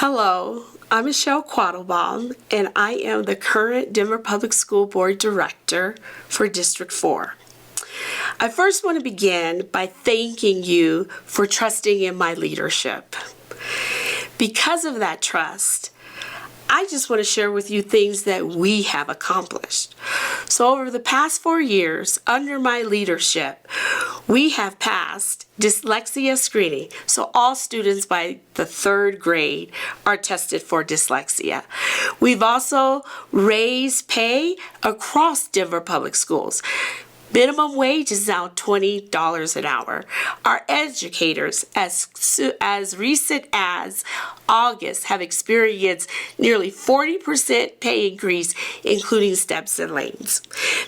Hello, I'm Michelle Quattlebaum, and I am the current Denver Public School Board Director for District 4. I first want to begin by thanking you for trusting in my leadership. Because of that trust, I just want to share with you things that we have accomplished. So over the past 4 years, under my leadership, we have passed dyslexia screening. So all students by the 3rd grade are tested for dyslexia. We've also raised pay across Denver Public Schools. Minimum wage is now $20 an hour. Our educators, as recent as August, have experienced nearly 40% pay increase, including steps and lanes.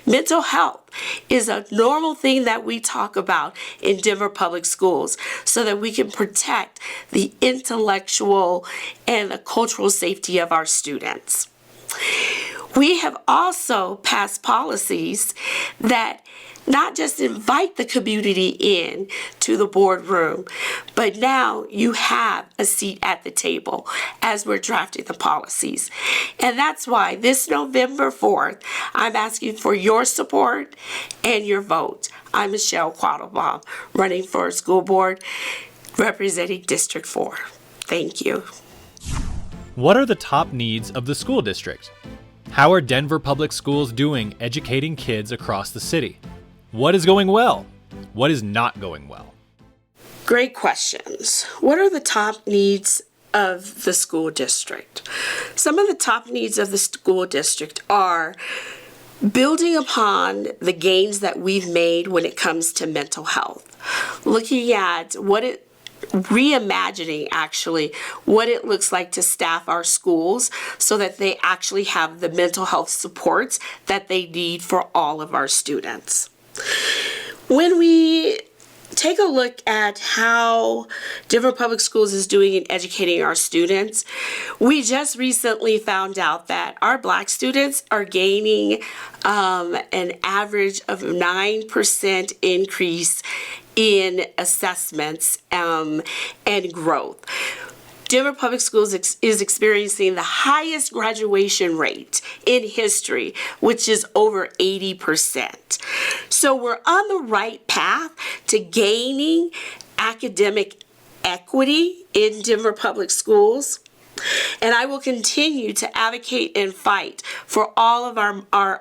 Mental health is a normal thing that we talk about in Denver Public Schools so that we can protect the intellectual and the cultural safety of our students. We have also passed policies that not just invite the community in to the boardroom, but now you have a seat at the table as we're drafting the policies. And that's why this November 4th, I'm asking for your support and your vote. I'm Michelle Quattlebaum, running for school board, representing District 4. Thank you. What are the top needs of the school district? How are Denver Public Schools doing educating kids across the city? What is going well? What is not going well? Great questions. What are the top needs of the school district? Some of the top needs of the school district are building upon the gains that we've made when it comes to mental health, looking at reimagining actually what it looks like to staff our schools so that they actually have the mental health supports that they need for all of our students. When we take a look at how Denver Public Schools is doing in educating our students, we just recently found out that our Black students are gaining an average of 9% increase in assessments and growth. Denver Public Schools is experiencing the highest graduation rate in history, which is over 80%. So we're on the right path to gaining academic equity in Denver Public Schools. And I will continue to advocate and fight for all of our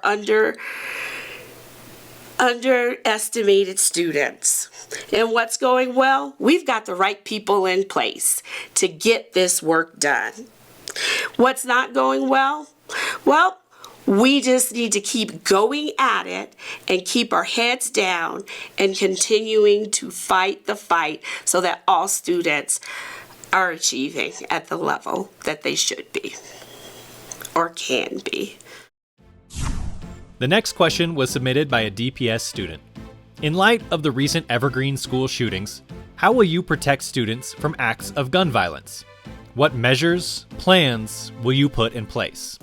underestimated students. And what's going well? We've got the right people in place to get this work done. What's not going well? Well, we just need to keep going at it and keep our heads down and continuing to fight the fight so that all students are achieving at the level that they should be or can be. The next question was submitted by a DPS student. In light of the recent Evergreen school shootings, how will you protect students from acts of gun violence? What measures, plans will you put in place?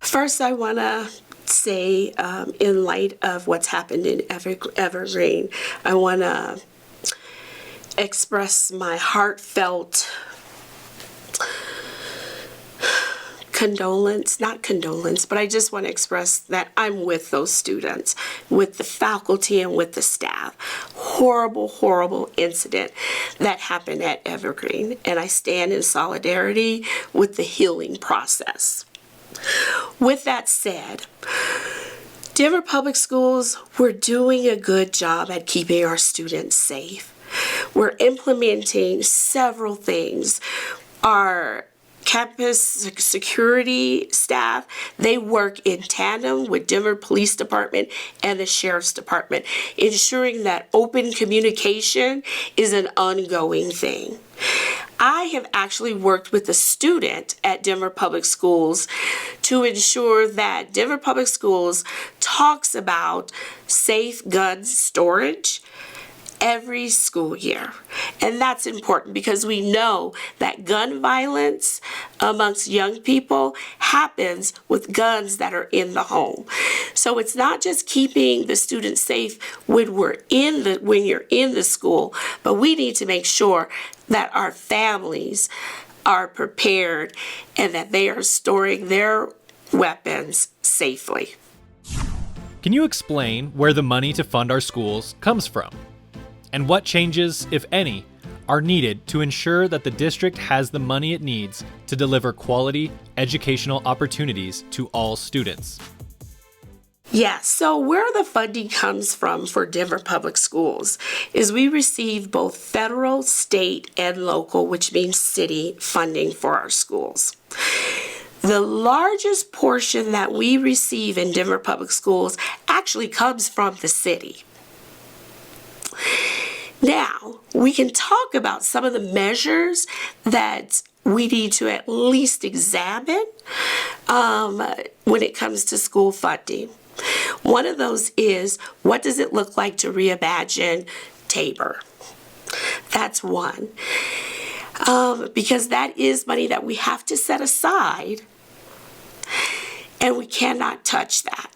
First, I want to say, in light of what's happened in Evergreen, I want to express my heartfelt not condolence, but I just want to express that I'm with those students, with the faculty and with the staff. Horrible, horrible incident that happened at Evergreen, and I stand in solidarity with the healing process. With that said, Denver Public Schools, we're doing a good job at keeping our students safe. We're implementing several things. Our campus security staff, they work in tandem with Denver Police Department and the Sheriff's Department, ensuring that open communication is an ongoing thing. I have actually worked with a student at Denver Public Schools to ensure that Denver Public Schools talks about safe gun storage every school year. And that's important because we know that gun violence amongst young people happens with guns that are in the home. So it's not just keeping the students safe when you're in the school, but we need to make sure that our families are prepared and that they are storing their weapons safely. Can you explain where the money to fund our schools comes from? And what changes, if any, are needed to ensure that the district has the money it needs to deliver quality educational opportunities to all students? Yes, so where the funding comes from for Denver Public Schools is we receive both federal, state, and local, which means city, funding for our schools. The largest portion that we receive in Denver Public Schools actually comes from the city. Now, we can talk about some of the measures that we need to at least examine when it comes to school funding. One of those is, what does it look like to reimagine Tabor? That's one. Because that is money that we have to set aside, and we cannot touch that.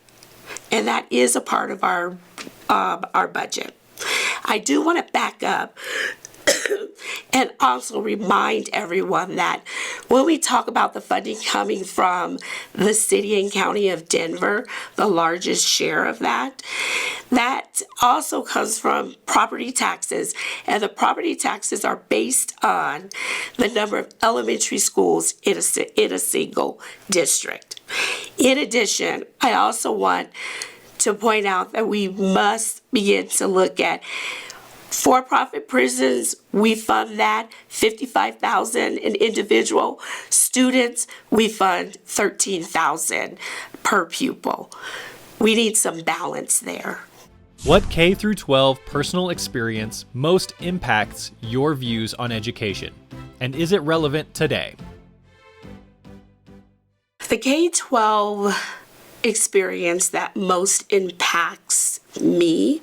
And that is a part of our budget. I do want to back up and also remind everyone that when we talk about the funding coming from the city and county of Denver, the largest share of that also comes from property taxes, and the property taxes are based on the number of elementary schools in a single district. In addition, I also want to point out that we must begin to look at for-profit prisons. We fund that $55,000 an individual. Students, we fund $13,000 per pupil. We need some balance there. What K through 12 personal experience most impacts your views on education? And is it relevant today? The K-12 experience that most impacts me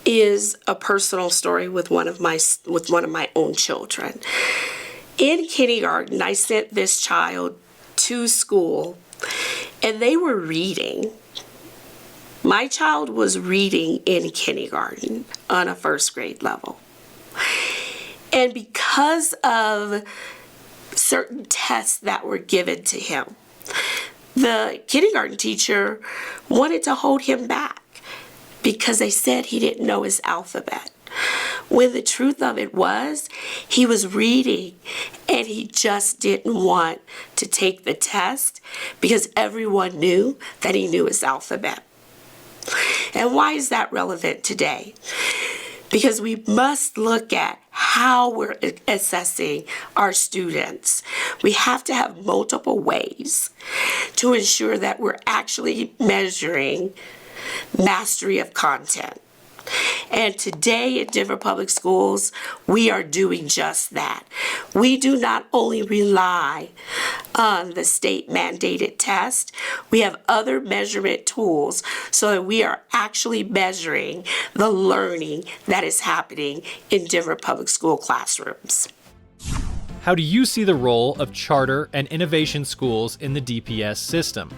is a personal story with one of my own children. In kindergarten, I sent this child to school, and they were reading. My child was reading in kindergarten on a first grade level. And because of certain tests that were given to him, the kindergarten teacher wanted to hold him back because they said he didn't know his alphabet. When the truth of it was, he was reading and he just didn't want to take the test because everyone knew that he knew his alphabet. And why is that relevant today? Because we must look at how we're assessing our students. We have to have multiple ways to ensure that we're actually measuring mastery of content. And today at Denver Public Schools, we are doing just that. We do not only rely on the state mandated test, we have other measurement tools so that we are actually measuring the learning that is happening in Denver Public School classrooms. How do you see the role of charter and innovation schools in the DPS system?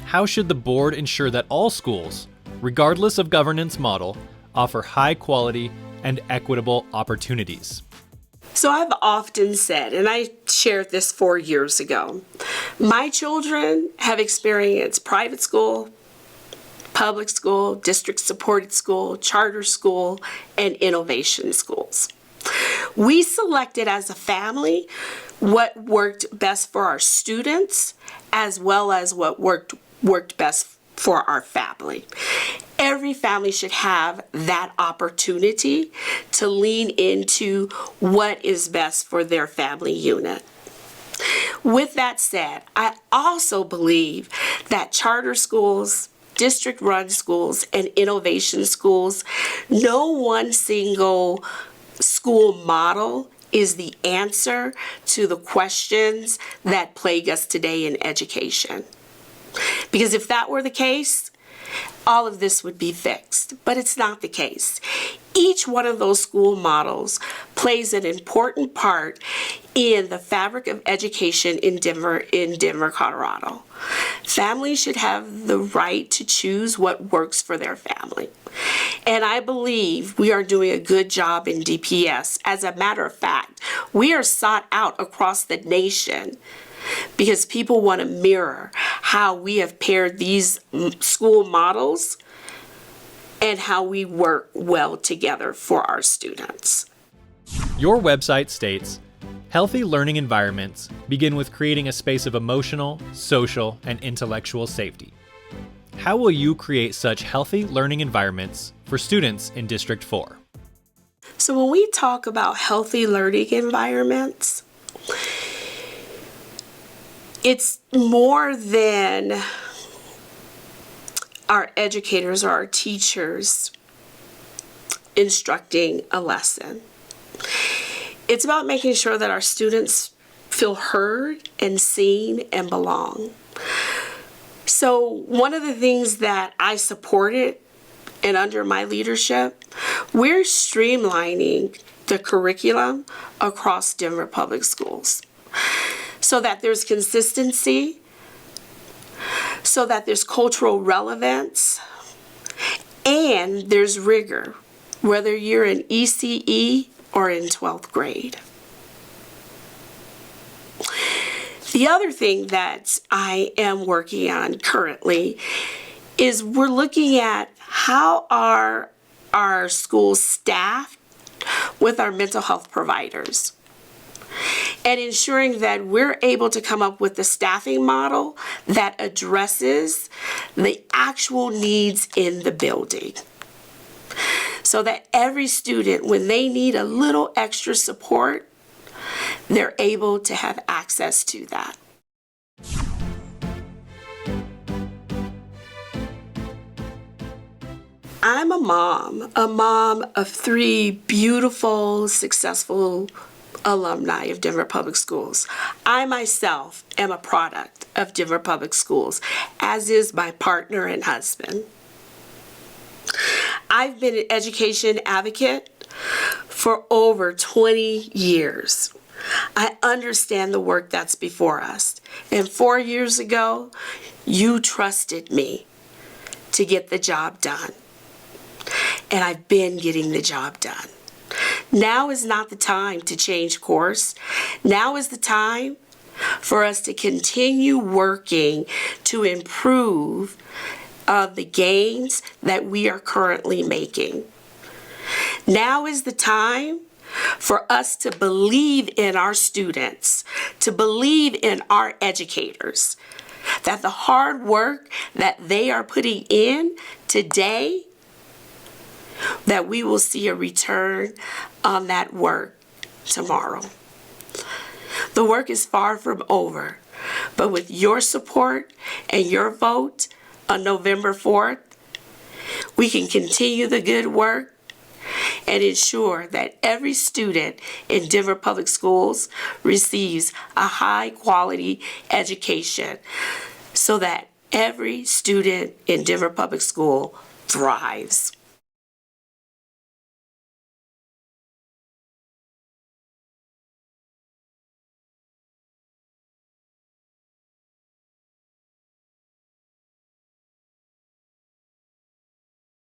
How should the board ensure that all schools, regardless of governance model, offer high quality and equitable opportunities? So I've often said, and I shared this 4 years ago, my children have experienced private school, public school, district supported school, charter school, and innovation schools. We selected as a family what worked best for our students as well as what worked best for our family. Every family should have that opportunity to lean into what is best for their family unit. With that said, I also believe that charter schools, district-run schools, and innovation schools, no one single school model is the answer to the questions that plague us today in education. Because if that were the case, all of this would be fixed, but it's not the case. Each one of those school models plays an important part in the fabric of education in Denver, Colorado. Families should have the right to choose what works for their family. And I believe we are doing a good job in DPS. As a matter of fact, we are sought out across the nation because people want to mirror how we have paired these school models and how we work well together for our students. Your website states, healthy learning environments begin with creating a space of emotional, social, and intellectual safety. How will you create such healthy learning environments for students in District 4? So when we talk about healthy learning environments, it's more than our educators or our teachers instructing a lesson. It's about making sure that our students feel heard and seen and belong. So one of the things that I supported and under my leadership, we're streamlining the curriculum across Denver Public Schools so that there's consistency, so that there's cultural relevance, and there's rigor, whether you're in ECE or in 12th grade. The other thing that I am working on currently is we're looking at how are our schools staffed with our mental health providers and ensuring that we're able to come up with a staffing model that addresses the actual needs in the building so that every student, when they need a little extra support, they're able to have access to that. I'm a mom of 3 beautiful, successful alumni of Denver Public Schools. I myself am a product of Denver Public Schools, as is my partner and husband. I've been an education advocate for over 20 years. I understand the work that's before us. And 4 years ago, you trusted me to get the job done. And I've been getting the job done. Now is not the time to change course. Now is the time for us to continue working to improve the gains that we are currently making. Now is the time for us to believe in our students, to believe in our educators, that the hard work that they are putting in today, that we will see a return on that work tomorrow. The work is far from over, but with your support and your vote on November 4th, we can continue the good work and ensure that every student in Denver Public Schools receives a high quality education so that every student in Denver Public School thrives.